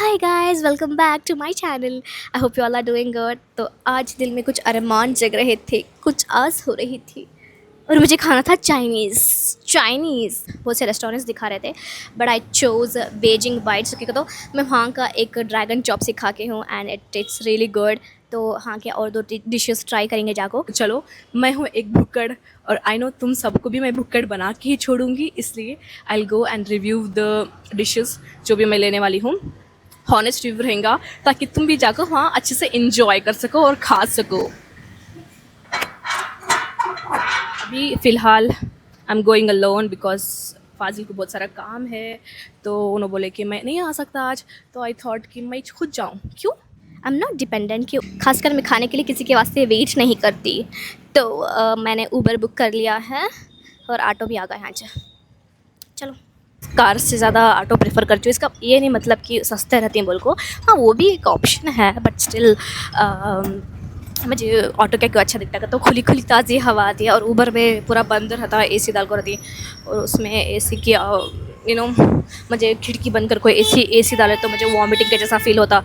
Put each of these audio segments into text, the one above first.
Hi guys, welcome back to my channel. I hope you all are doing good. तो आज दिल में कुछ अरमान जग रहे थे, कुछ आस हो रही थी और मुझे खाना था चाइनीज़। बहुत से रेस्टोरेंट्स दिखा रहे थे but I chose Beijing bytes. क्योंकि तो मैं वहाँ का एक ड्रैगन चॉप सिखा के हूँ एंड इट्स रियली गुड। तो हाँ, क्या और दो डिशेस ट्राई करेंगे जाको। चलो, मैं हूँ एक भुक्कड़ और आई नो तुम सबको भी मैं भुक्कड़ बना के ही छोड़ूंगी, इसलिए I will go and review the dishes जो भी मैं लेने वाली हूँ। हॉनेस्ट रिव्यू रहेगा ताकि तुम भी जाकर वहाँ अच्छे से इंजॉय कर सको और खा सको। अभी फ़िलहाल I am going alone because Fazil को बहुत सारा काम है, तो उन्होंने बोले कि मैं नहीं आ सकता आज, तो आई थॉट कि मैं खुद जाऊँ। क्यों? आई एम नॉट डिपेंडेंट, क्यों खासकर मैं खाने के लिए किसी के वास्ते वेट नहीं करती। तो मैंने ऊबर बुक कर लिया है और ऑटो भी आ गया है आज। चलो, कार से ज़्यादा ऑटो प्रेफर करती हूँ। इसका ये नहीं मतलब कि सस्ते रहती हैं बोल को, हाँ वो भी एक ऑप्शन है, बट स्टिल मुझे ऑटो क्या क्यों अच्छा दिखता है। तो खुली खुली ताज़ी हवा आती है और ऊबर में पूरा बंद रहता है, एसी डाल को रहती है और उसमें एसी की मुझे खिड़की बंद कर कोई एसी डाले तो मुझे वॉमिटिंग के जैसा फील होता।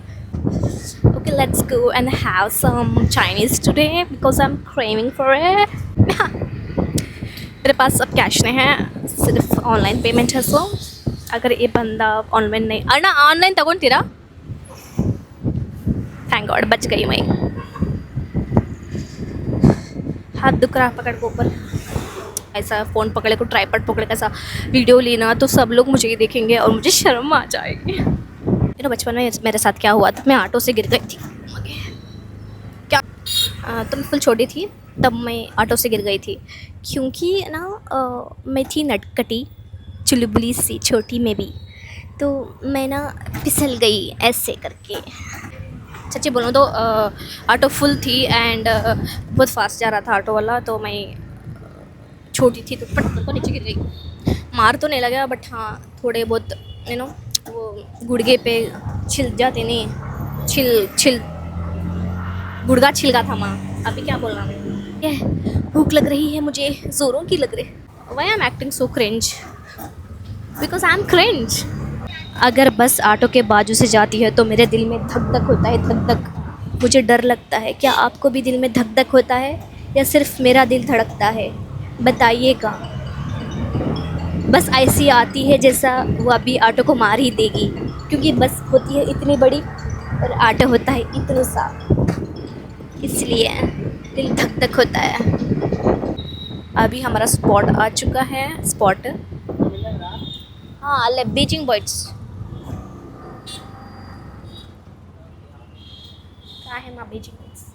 Okay, let's go and have some Chinese today because I am craving for it. मेरे पास अब कैश नहीं है, सिर्फ ऑनलाइन पेमेंट है। सो अगर ये बंदा ऑनलाइन नहीं अरे ना ऑनलाइन तक थैंक गॉड बच गई मैं। हाथ दुख रहा पकड़ को ऊपर, ऐसा फ़ोन पकड़े को ट्राईपॉड पकड़े कैसा वीडियो लेना, तो सब लोग मुझे ही देखेंगे और मुझे शर्म आ जाएगी। बचपन में मेरे साथ क्या हुआ था, मैं ऑटो से गिर गई थी। क्या तो मैं फुल छोटी थी तब मैं ऑटो से गिर गई थी, क्योंकि ना मैं थी नटकटी चुलबुली सी छोटी में भी। तो मैं ना फिसल गई ऐसे करके। सच्ची बोलूँ तो ऑटो फुल थी एंड बहुत फास्ट जा रहा था ऑटो वाला, तो मैं छोटी थी तो पट को नीचे गिर गई। मार तो नहीं लगा बट हाँ थोड़े बहुत वो गुड़गे पे छिल जाते नहीं, छिल छिल गुड़गा छिलका था माँ। अभी क्या बोलना मैं, ये भूख लग रही है मुझे, ज़ोरों की लग रही। Why I am acting so cringe because I am cringe. अगर बस ऑटो के बाजू से जाती है तो मेरे दिल में धक धक होता है, धक धक। मुझे डर लगता है। क्या आपको भी दिल में धक धक होता है या सिर्फ मेरा दिल धड़कता है? बताइएगा। बस ऐसी आती है जैसा वो अभी ऑटो को मार ही देगी, क्योंकि बस होती है इतनी बड़ी और ऑटो होता है इतना सा, इसलिए दिल धक धक होता है। अभी हमारा स्पॉट आ चुका है। स्पॉट हाँ, बीजिंग बर्ड्स कहाँ है माँ? बीजिंग बर्ड्स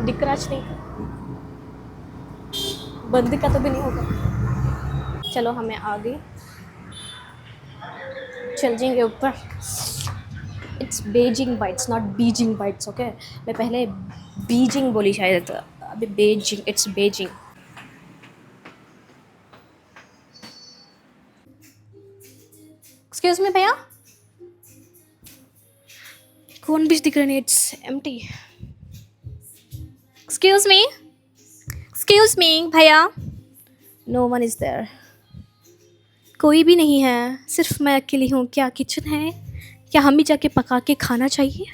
दिख रहा नहीं, बंदी का तो भी नहीं होगा। चलो हमें आगे चल जाएंगे ऊपर। It's Beijing bytes not Beijing bytes, okay. मैं पहले बीजिंग बोली शायद, अभी Beijing, it's Beijing. Excuse me भैया, कौन बीच दिख रहा नहीं? It's empty. एक्सक्यूज मी भैया, नो वन इज़ देयर। कोई भी नहीं है, सिर्फ मैं अकेली हूँ। क्या किचन है? क्या हम भी जाके पका के खाना चाहिए?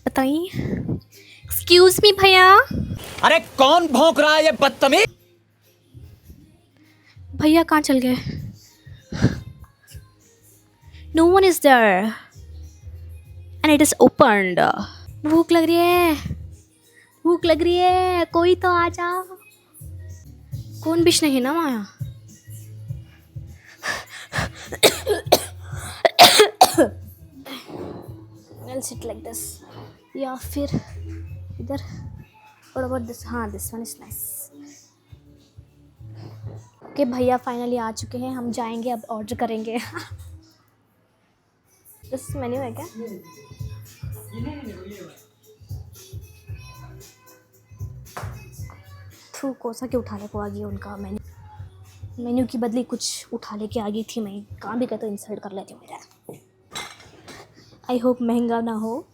बताइए। एक्सक्यूज मी भैया। अरे कौन भौंक रहा है ये बदतमीज। भैया कहाँ चल गए? No one is there and it is opened. भूख लग रही है, भूख लग रही है, कोई तो आ जा। कौन बिश नहीं है ना माया। I'll sit like this या फिर इधर। और अबाउट दिस, हाँ this one is nice. Okay भैया फाइनली आ चुके हैं, हम जाएंगे अब ऑर्डर करेंगे। दिस मेन्यू है क्या? थू कोसा के उठा ले को आ गया उनका मेन्यू की बदली कुछ उठा लेके आ गई थी। मैं कहाँ भी कहता इंसल्ट कर लेती हूँ मेरा। आई होप महंगा ना हो।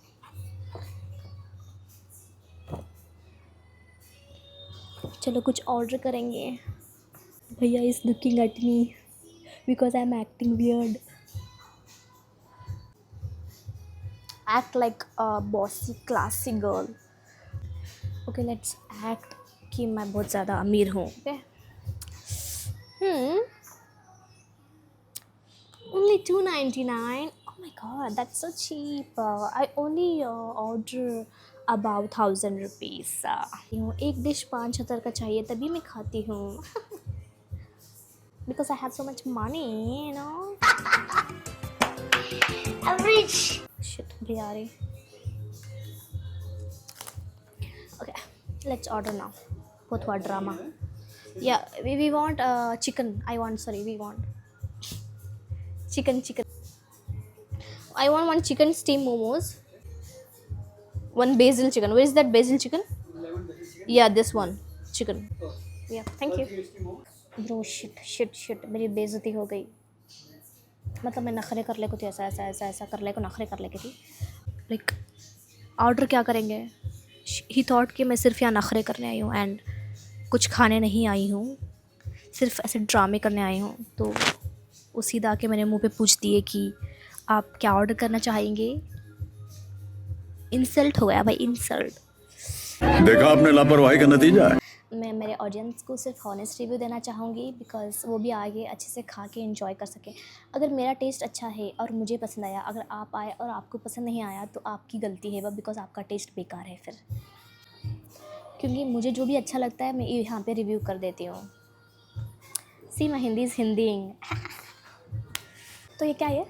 चलो कुछ ऑर्डर करेंगे। भैया is looking at me because I am acting weird. act like a bossy classy girl. Okay, let's act कि मैं बहुत ज़्यादा अमीर हूँ. Okay. Only $2.99. Oh my god, that's so cheap. I only order about 1,000 rupees. एक dish 5,000 का चाहिए तभी मैं खाती हूँ. Because I have so much money, you know. I'm rich. Shit, Bihari. Okay, let's order now. बहुत हुआ drama. Yeah, we want chicken. We want chicken. I want one chicken steam momos. One basil chicken. Where is that basil chicken? Yeah, this one. Chicken. Yeah, thank you. Bro, shit. मेरी बेइज्जती हो गई. मतलब मैं नखरे कर ले को थी, ऐसा कर ले को नखरे कर ले की थी. Like, ऑर्डर क्या करेंगे? He thought कि मैं सिर्फ यहाँ नखरे करने आई हूँ एंड कुछ खाने नहीं आई हूँ, सिर्फ ऐसे ड्रामे करने आई हूँ. तो वो सीधा आके मेरे मुंह पे पूछ दिए कि आप क्या ऑर्डर करना चाहेंगे. इंसल्ट हो गया भाई, इंसल्ट. देखा आपने लापरवाही का नतीजा है. मैं मेरे ऑडियंस को सिर्फ हॉनेस्ट रिव्यू देना चाहूँगी बिकॉज़ वो भी आगे अच्छे से खा के एंजॉय कर सकें. अगर मेरा टेस्ट अच्छा है और मुझे पसंद आया, अगर आप आए और आपको पसंद नहीं आया तो आपकी गलती है, बिकॉज़ आपका टेस्ट बेकार है फिर. क्योंकि मुझे जो भी अच्छा लगता है मैं यहाँ पे रिव्यू कर देती हूँ. सी माई हिंदी इज़ हिंदीइंग. तो ये क्या है?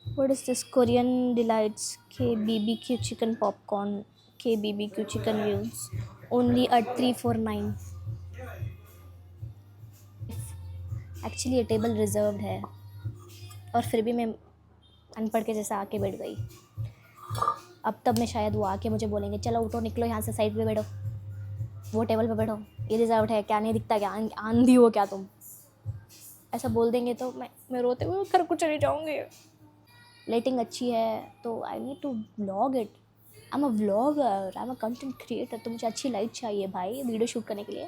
What is this? Korean delights KBBQ chicken popcorn, KBBQ chicken views only at 349. Actually ये टेबल रिजर्व्ड है और फिर भी मैं अनपढ़ के जैसा आके बैठ गई. अब तब मैं शायद वो आके मुझे बोलेंगे चलो उठो निकलो यहाँ से, साइड पे बैठो, वो टेबल पे बैठो, ये रिजर्व्ड है, क्या नहीं दिखता क्या, आंधी हो क्या तुम, ऐसा बोल देंगे तो मैं रोते हुए घर को चली जाऊँगी. लाइटिंग अच्छी है तो I need to vlog it. I am a vlogger, I am a content creator. तो मुझे अच्छी लाइट चाहिए भाई वीडियो शूट करने के लिए.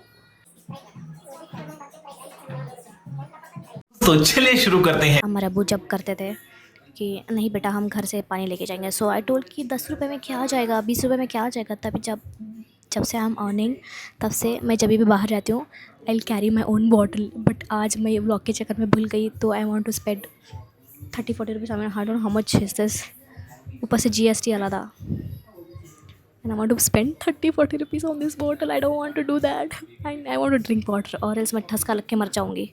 तो चलिए शुरू करते हैं. हमारे अब्बू जब करते थे कि नहीं बेटा हम घर से पानी लेके जाएंगे, सो आई टोल्ड कि 10 रुपये में क्या आ जाएगा, 20 रुपये में क्या आ जाएगा. तभी जब से आई एम अर्निंग तब से मैं जब भी बाहर रहती हूँ I will carry my own bottle. But आज मैं ये व्लॉग के चक्कर में भूल गई तो I want to spend 30-40 rupees. I don't know how much is this. ऊपर से GST वाला था and I want to spend 30-40 rupees on this bottle. I don't want to do that. I want to drink water or else मैं ठसका लग के मर जाऊँगी.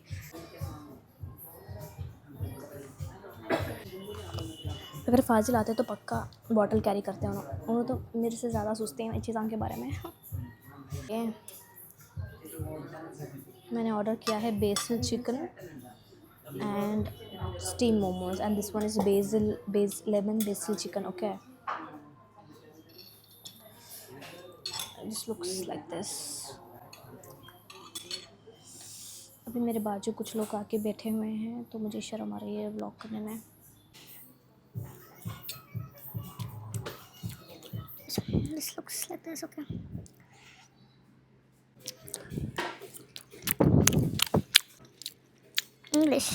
अगर फाजिल आते तो पक्का बॉटल कैरी करते हैं उन्होंने तो मेरे से ज़्यादा सोचते हैं इन चीज़ों के बारे में. मैंने ऑर्डर किया है BECIL chicken and steam momos and this one is lemon BECIL chicken. Okay, this looks like this. अभी मेरे बाजू कुछ लोग आके बैठे हुए हैं तो मुझे शर्म आ रही है व्लॉग करने में. This looks like this. Okay. English.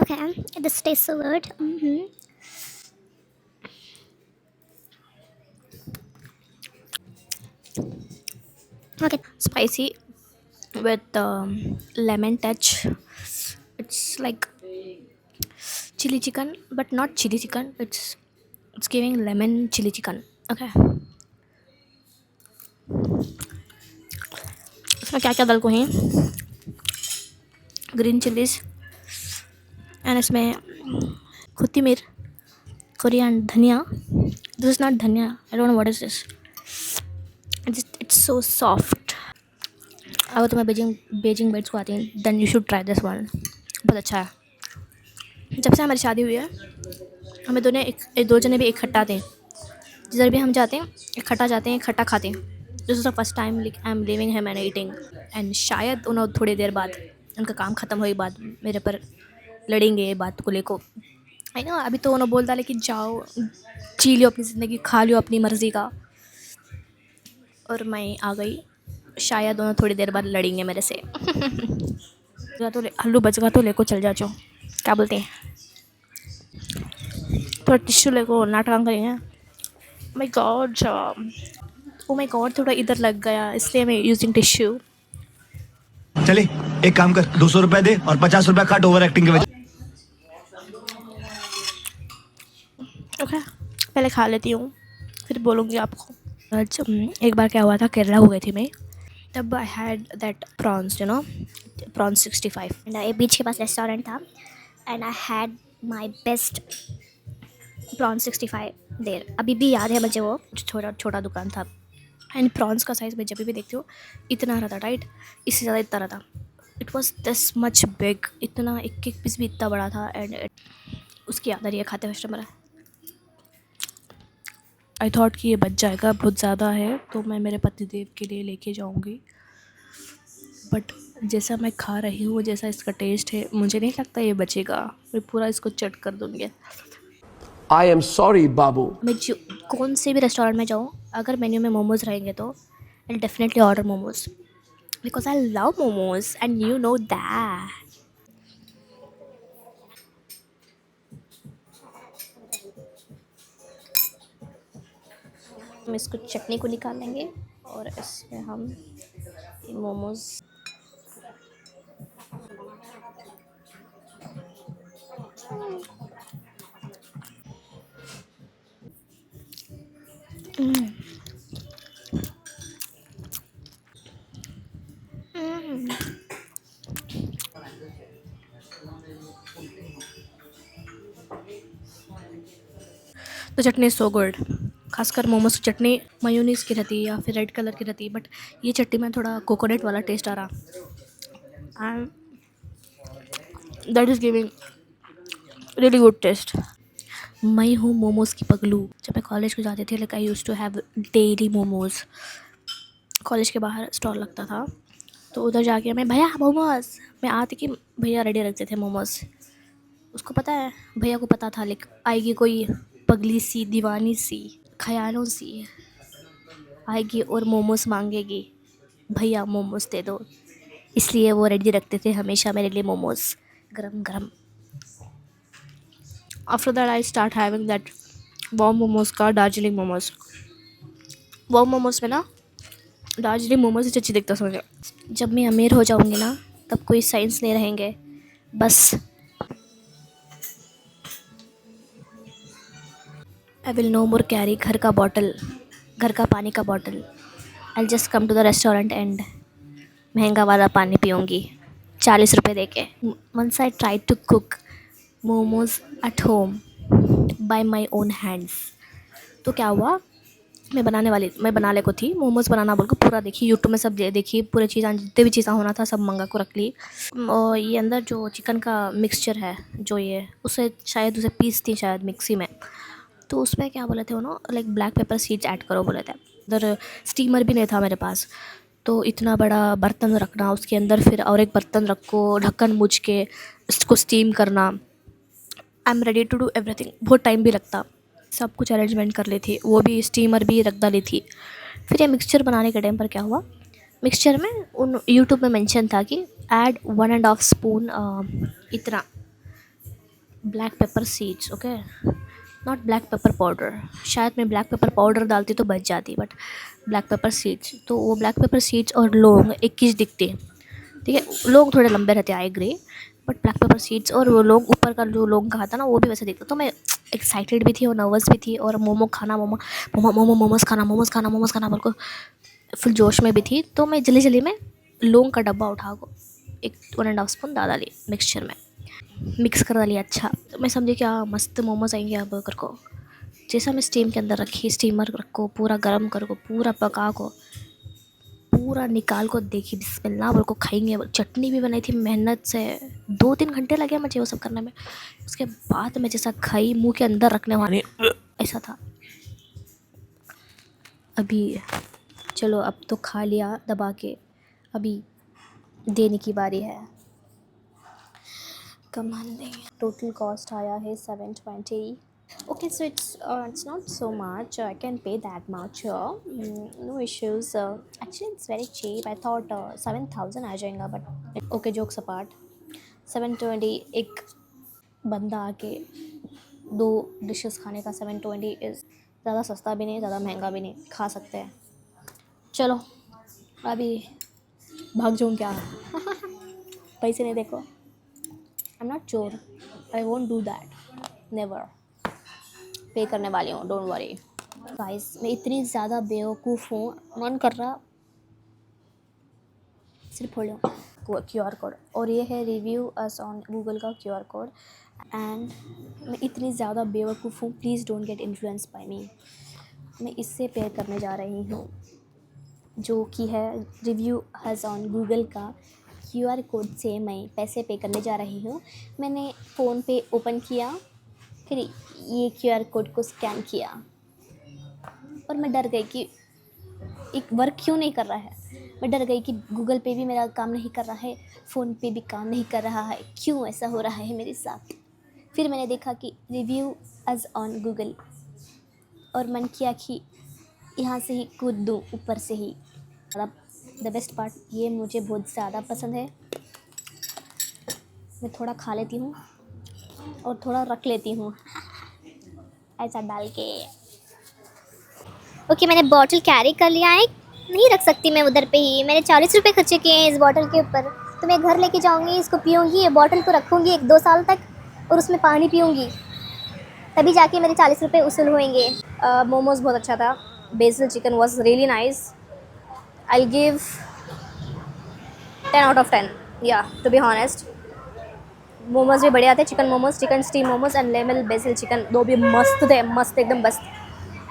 Okay, this tastes so good. Okay, spicy with lemon touch. It's like chili chicken, but not chili chicken. It's giving lemon chili chicken. Okay. इसमें क्या क्या डाल को हैं? Green chillies and इसमें कोथिमीर, Korean धनिया. This is not dhania. I don't know what is this. It's so soft. अगर तुम्हें बेजिंग बिट्स को आती हैं then you should try this one. बहुत अच्छा है. जब से हमारी शादी हुई है हमें दो जने भी इकट्ठा थे. जिधर भी हम जाते हैं इकट्ठा जाते हैं, इकट्ठा खाते हैं. This is the first time I am living him and eating. And शायद उन्होंने थोड़ी देर बाद उनका काम ख़त्म होने के बाद मेरे पर लड़ेंगे बात को लेको. आई नो अभी तो उन्होंने बोल डाले कि जाओ जी लियो अपनी ज़िंदगी, खा लियो अपनी मर्ज़ी का. और मैं आ गई. शायद उन्होंने थोड़ी देर बाद लड़ेंगे मेरे से. तो आलू बचगा तो लेको चल जाओ. क्या बोलते हैं? थोड़ा टिश्यू लेको नाटक करेंगे। My God, oh my God, थोड़ा इधर लग गया इसलिए मैं यूजिंग टिश्यू। चले एक काम कर, 200 रुपए दे और 50 रुपए काट ओवर एक्टिंग के वजह। ओके, पहले खा लेती हूँ फिर बोलूँगी आपको। जब एक बार क्या हुआ था, केरला हो गई थी मैं, तब I had that prawns, prawns 65 and ये बीच के पास रेस्टोरेंट था and I had my best prawns 65 देर। अभी भी याद है मुझे, वो छोटा छोटा दुकान था एंड प्रॉन्स का साइज़ मैं जब भी देखती हूँ इतना रहता, राइट, इससे ज़्यादा इतना रहता। It was this much big, इतना एक एक पीस भी इतना बड़ा था एंड उसकी याद आ रही है खाते हुए मेरा। आई थॉट कि ये बच जाएगा, बहुत ज़्यादा है तो मैं मेरे पतिदेव के लिए लेके जाऊंगी, बट जैसा मैं खा रही हूँ, जैसा इसका टेस्ट है, मुझे नहीं लगता ये बचेगा। मैं पूरा इसको चट कर दूँगी। I am sorry, Babu. मैं जो कौन से भी रेस्टोरेंट में जाऊँ, अगर मेन्यू में मोमोज़ रहेंगे तो I definitely order momos because I love momos and you know that. हम इसको चटनी को निकाल लेंगे और इसमें हम मोमोज़ तो चटनी सो गुड, खासकर मोमोज की चटनी मयोनीज़ की रहती है या फिर रेड कलर की रहती है, बट ये चटनी में थोड़ा कोकोनट वाला टेस्ट आ रहा and that is giving really good taste. मैं हूँ मोमोज़ की पगलू। जब मैं कॉलेज को जाती थी, like I use to have daily momos. College के बाहर स्टॉल लगता था तो उधर जाके मैं, भैया मोमोज़, मैं आती कि भैया रेडी रखते थे मोमोज़। उसको पता है, भैया को पता था, लाइक आएगी कोई पगली सी, दीवानी सी, ख्यालों सी आएगी और मोमोज़ मांगेगी, भैया मोमोज़ दे दो, इसलिए वो रेडी रखते थे हमेशा मेरे लिए मोमोज़ गरम गरम। After that I start having that warm momos का दार्जिलिंग मोमोज़। वॉम मोमोज़ में ना दार्जिलिंग मोमोज़ ही अच्छी दिखता समझो। जब मैं अमीर हो जाऊंगी ना, तब कोई साइंस नहीं रहेंगे, बस I will no more carry घर का बॉटल, घर का पानी का bottle. I just come to the restaurant and महंगा वाला पानी पीऊँगी 40 रुपये दे के। Once I try to cook momos at home by my own hands. तो क्या हुआ, मैं बना ले को थी मोमोज़ बनाना बोल को, पूरा देखी यूट्यूब में, सब देखी, पूरी चीज़ें जितने भी चीज़ें होना था सब मंगा को रख ली। और ये अंदर जो चिकन का मिक्सचर है जो ये, उसे शायद उसे पीस थी शायद मिक्सी में, तो उसमें क्या बोले थे उन्होंने, like black pepper seeds add करो बोले थे। उधर स्टीमर भी नहीं था मेरे पास, तो इतना बड़ा बर्तन रखना, उसके अंदर फिर और एक बर्तन रखो, ढक्कन मुझ के इसको स्टीम करना। I am ready to do everything, बहुत टाइम भी लगता, सब कुछ अरेंजमेंट कर ली थी, वो भी स्टीमर भी रख डाली थी। फिर ये मिक्सचर बनाने के टाइम पर क्या हुआ, मिक्सचर में उन यूट्यूब में मेंशन था कि ऐड 1.5 स्पून इतना black pepper seeds, okay, not black pepper powder. शायद मैं ब्लैक पेपर पाउडर डालती तो बच जाती, बट ब्लैक पेपर सीड्स, तो वो ब्लैक पेपर सीड्स और लौंग एक चीज़ दिखती, ठीक है, लौंग थोड़े लंबे रहते I agree, but black pepper seeds और वो लौंग ऊपर का जो लौंग कहा था ना, वो भी वैसे दिखता। तो मैं एक्साइटेड भी थी और नर्वस भी थी, और मोमोज़ खाना बोल को फुल जोश में भी थी। तो मैं जल्दी में लौंग का डब्बा उठा को एक 1.5 स्पून डाली मिक्सचर में, मिक्स कर डाली अच्छा। तो मैं समझी क्या मस्त मोमोज़ आएंगे अब कर को। जैसा मैं स्टीम के अंदर रखी, स्टीमर रखो, पूरा गर्म कर को, पूरा पका को, पूरा निकाल को देखी, बिस्मिल्लाह बोल को खाएंगे। चटनी भी बनाई थी मेहनत से, 2-3 घंटे लगे मुझे वो सब करने में। उसके बाद मैं जैसा खाई, मुंह के अंदर रखने वाली ऐसा था। अभी चलो, अब तो खा लिया दबा के, अभी देने की बारी है। कमाल नहीं, टोटल कॉस्ट आया है 720। Okay, so it's not so much. I can pay that much. No issues. Actually, it's very cheap. I thought 7,000 आ जाएगा, but okay, jokes apart, 720 एक बंदा आके 2 डिशेस खाने का 720 इज़ ज़्यादा सस्ता भी नहीं, ज़्यादा महंगा भी नहीं, खा सकते हैं। चलो अभी भाग जाऊँ क्या? पैसे नहीं देखो, आई एम नॉट चोर, I won't do that, never. पे करने वाली हूँ, डोंट वरी गाइस। मैं इतनी ज़्यादा बेवकूफ़ हूँ, मन कर रहा सिर्फ खोल लो QR कोड, और ये है रिव्यू अस ऑन गूगल का QR कोड। एंड मैं इतनी ज़्यादा बेवकूफ़ हूँ, please don't get influence by me. मैं इससे पे करने जा रही हूँ, जो कि है रिव्यू अस ऑन गूगल का QR कोड से मैं पैसे पे करने जा रही हूँ। मैंने फ़ोन पे ओपन किया, फिर ये QR कोड को स्कैन किया, और मैं डर गई कि एक वर्क क्यों नहीं कर रहा है। मैं डर गई कि गूगल पे भी मेरा काम नहीं कर रहा है, फ़ोन पे भी काम नहीं कर रहा है, क्यों ऐसा हो रहा है मेरे साथ। फिर मैंने देखा कि रिव्यू अस ऑन गूगल, और मन किया कि यहाँ से ही कूद दूँ, ऊपर से ही। द बेस्ट पार्ट, ये मुझे बहुत ज़्यादा पसंद है। मैं थोड़ा खा लेती हूँ और थोड़ा रख लेती हूँ ऐसा डाल के। ओके, मैंने बॉटल कैरी कर लिया है, नहीं रख सकती मैं उधर पे ही। मैंने 40 रुपये खर्चे किए हैं इस बॉटल के ऊपर, तो मैं घर लेके जाऊँगी, इसको पीऊँगी, ये बॉटल को रखूँगी 1-2 साल तक, और उसमें पानी पीऊँगी, तभी जाके मेरे 40 रुपये उसूल होंगे। मोमोज़ बहुत अच्छा था, BECIL chicken was really nice, I give 10 out of 10 या टू बी हॉनेस्ट। मोमोज़ भी बढ़िया थे, chicken momos, chicken steam momos and lemon BECIL chicken, 2 भी मस्त थे, मस्त एकदम मस्त।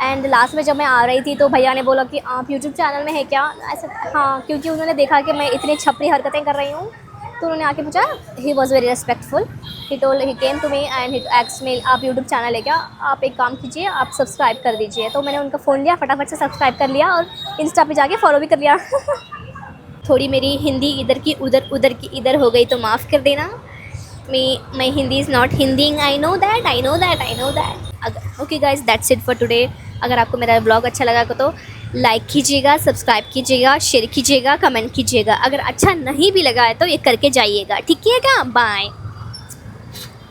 एंड लास्ट में जब मैं आ रही थी तो भैया ने बोला कि आप यूट्यूब चैनल में है क्या, ऐसा। हाँ, क्योंकि उन्होंने देखा कि मैं इतनी छपरी हरकतें कर रही हूँ, तो उन्होंने आके पूछा। He was very respectful, he came to me and he एक्स्ड मी, आप यूट्यूब चैनल है क्या, आप एक काम कीजिए, आप सब्सक्राइब कर दीजिए। तो मैंने उनका फ़ोन लिया, फटाफट से सब्सक्राइब कर लिया, और इंस्टा पे जाके फॉलो भी कर लिया। थोड़ी मेरी हिंदी इधर की उधर, उधर की इधर हो गई तो माफ़ कर देना। My Hindi is not hinding, I know that. Okay guys, that's it for today. अगर आपको मेरा ब्लॉग अच्छा लगा तो लाइक कीजिएगा, सब्सक्राइब कीजिएगा, शेयर कीजिएगा, कमेंट कीजिएगा। अगर अच्छा नहीं भी लगा है तो ये करके जाइएगा, ठीक है क्या? बाय।